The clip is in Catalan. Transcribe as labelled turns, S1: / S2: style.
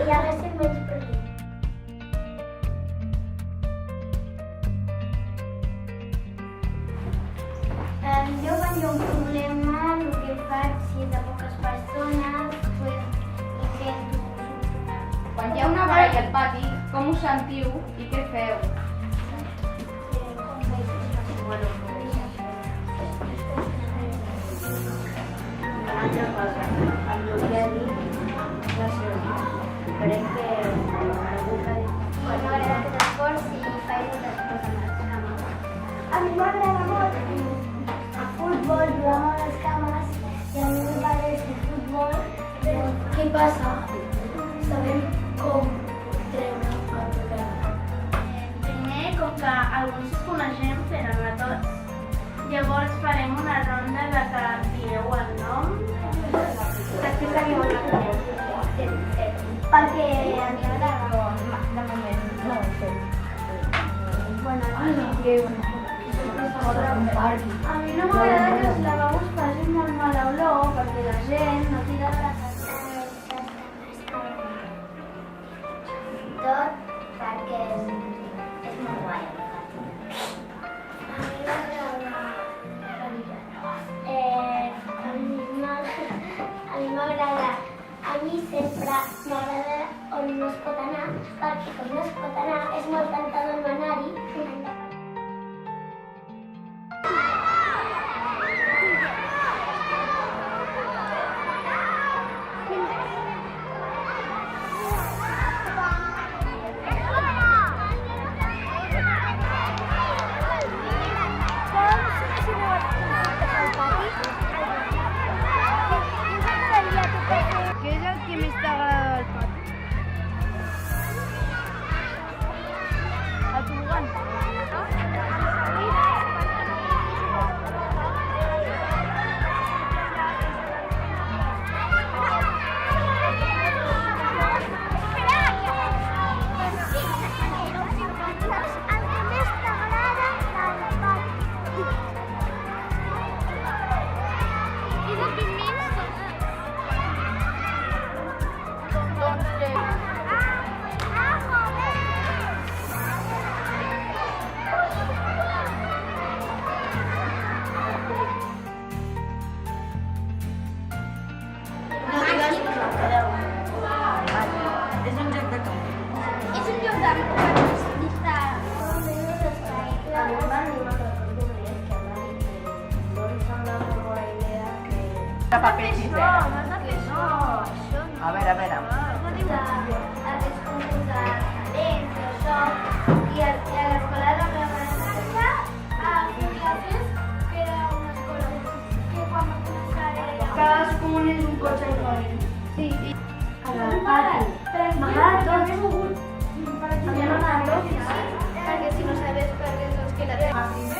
S1: hi haguessin menys perill. Jo quan hi ha un problema el que faig, si és de poques persones, intento solucionar.
S2: Quan hi ha una baralla al pati, com us sentiu i què feu?
S3: Una altra cosa, el que ha dit la Sònia, crec que algú que ha dit...
S1: M'agrada fer esports i faig moltes coses amb les cames. A mi m'agrada molt el futbol, jugar amb les cames i a mi m'agrada el futbol. Què passa? Sabem com treure el problema.
S4: Primer, com que alguns ens coneixem, però no tots, llavors farem una ronda de que dieu el nom. Després tenim una
S1: Perquè ens agrada.
S3: De moment, no ho sé.
S1: Bueno,
S3: A mi
S1: no m'agrada que els lavabos facin molt mala olor perquè la gent no tira de la casa. Tot perquè és molt guai. A mi m'agrada. A mi sempre m'agrada on no es pot anar, perquè com no es pot anar és molt tentador anar-hi.
S2: Què és el que més t'agrada del pati? El tobogan.
S3: És un joc de camp.
S1: És un lloc de disparar.
S3: De paper i tijera. A veure.
S1: Aquests concurs de talents i això. I a l'escola de la meva mare a classes, que era una escola que quan va començar era...
S4: Cadascun és un cotxe diferent.
S1: Sí. A la pati. M'agrada tot. A mi m'agrada tot. Perquè si no sabes per què, doncs que la teva...